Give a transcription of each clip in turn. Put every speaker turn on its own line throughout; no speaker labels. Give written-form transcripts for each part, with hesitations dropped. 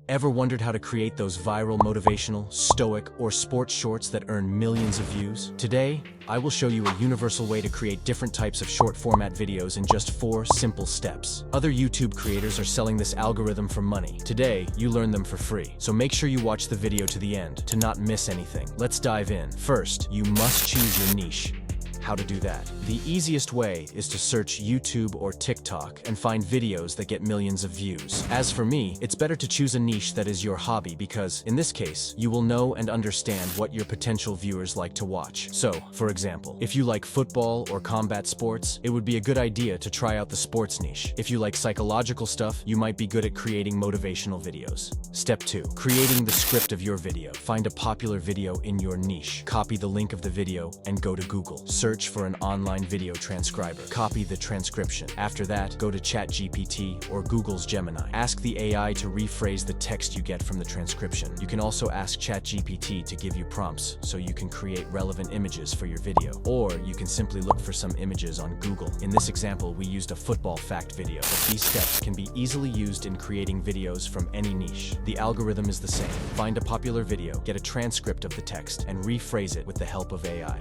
Ever wondered how to create those viral motivational, stoic, or sports shorts that earn millions of views? Today, I will show you a universal way to create different types of short format videos in just 4 simple steps. Other YouTube creators are selling this algorithm for money. Today, you learn them for free. So make sure you watch the video to the end to not miss anything. Let's dive in. First, you must choose your niche. How to do that? The easiest way is to search YouTube or TikTok and find videos that get millions of views. As for me, it's better to choose a niche that is your hobby because, in this case, you will know and understand what your potential viewers like to watch. So, for example, if you like football or combat sports, it would be a good idea to try out the sports niche. If you like psychological stuff, you might be good at creating motivational videos. Step 2. Creating the script of your video. Find a popular video in your niche. Copy the link of the video and go to Google. Search for an online video transcriber. Copy the transcription. After that, go to ChatGPT or Google's Gemini. Ask the AI to rephrase the text you get from the transcription. You can also ask ChatGPT to give you prompts so you can create relevant images for your video. Or you can simply look for some images on Google. In this example, we used a football fact video, but these steps can be easily used in creating videos from any niche. The algorithm is the same. Find a popular video, get a transcript of the text, and rephrase it with the help of AI.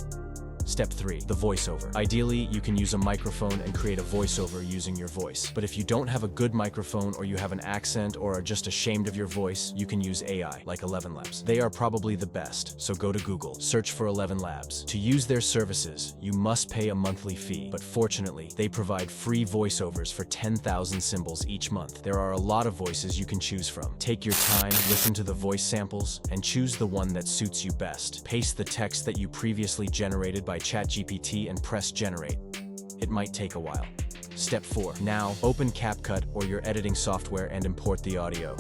Step 3. The voiceover. Ideally, you can use a microphone and create a voiceover using your voice. But if you don't have a good microphone or you have an accent or are just ashamed of your voice, you can use AI, like ElevenLabs. They are probably the best, so go to Google, search for ElevenLabs. To use their services, you must pay a monthly fee, but fortunately, they provide free voiceovers for 10,000 symbols each month. There are a lot of voices you can choose from. Take your time, listen to the voice samples, and choose the one that suits you best. Paste the text that you previously generated by ChatGPT and press generate. It might take a while. Step 4. Now, open CapCut or your editing software and import the audio.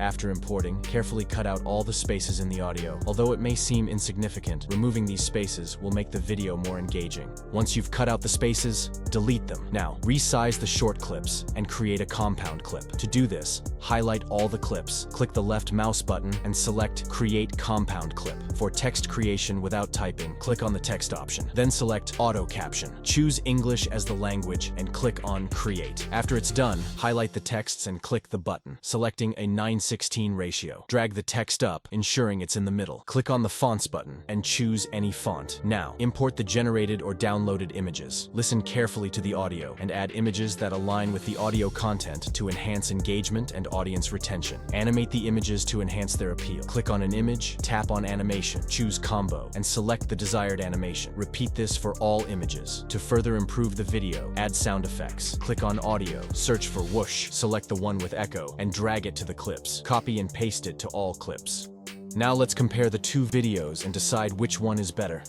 After importing, carefully cut out all the spaces in the audio. Although it may seem insignificant, removing these spaces will make the video more engaging. Once you've cut out the spaces, delete them. Now, resize the short clips and create a compound clip. To do this, highlight all the clips, click the left mouse button and select Create Compound Clip. For text creation without typing, click on the text option. Then select Auto Caption. Choose English as the language and click on Create. After it's done, highlight the texts and click the button, selecting a 9:16 ratio. Drag the text up, ensuring it's in the middle. Click on the Fonts button and choose any font. Now, import the generated or downloaded images. Listen carefully to the audio and add images that align with the audio content to enhance engagement and audience retention. Animate the images to enhance their appeal. Click on an image, tap on Animation, choose Combo, and select the desired animation. Repeat this for all images. To further improve the video, add sound effects. Click on Audio, search for Whoosh, select the one with echo, and drag it to the clips. Copy and paste it to all clips. Now let's compare the 2 videos and decide which one is better.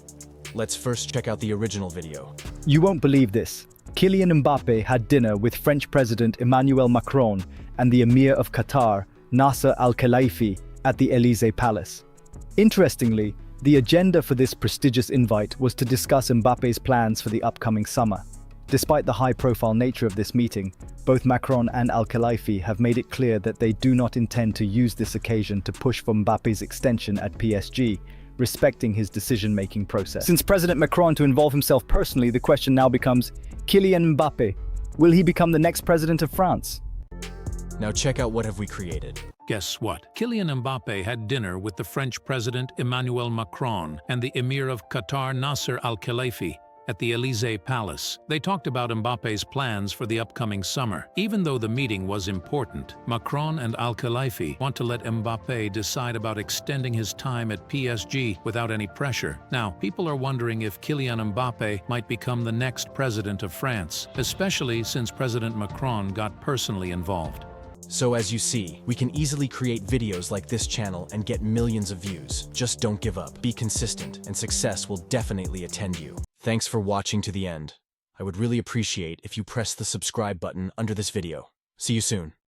Let's first check out the original video.
You won't believe this. Kylian Mbappe had dinner with French President Emmanuel Macron and the Emir of Qatar, Nasser Al-Khelaifi, at the Élysée Palace. Interestingly, the agenda for this prestigious invite was to discuss Mbappe's plans for the upcoming summer. Despite the high-profile nature of this meeting, both Macron and Al-Khelaifi have made it clear that they do not intend to use this occasion to push for Mbappe's extension at PSG, respecting his decision-making process. Since President Macron to involve himself personally, the question now becomes, Kylian Mbappe, will he become the next president of France?
Now check out what have we created.
Guess what? Kylian Mbappe had dinner with the French President Emmanuel Macron and the Emir of Qatar Nasser Al-Khelaifi at the Élysée Palace. They talked about Mbappe's plans for the upcoming summer. Even though the meeting was important, Macron and Al-Khelaifi want to let Mbappe decide about extending his time at PSG without any pressure. Now, people are wondering if Kylian Mbappe might become the next president of France, especially since President Macron got personally involved.
So as you see, we can easily create videos like this channel and get millions of views. Just don't give up, be consistent, and success will definitely attend you. Thanks for watching to the end. I would really appreciate if you press the subscribe button under this video. See you soon.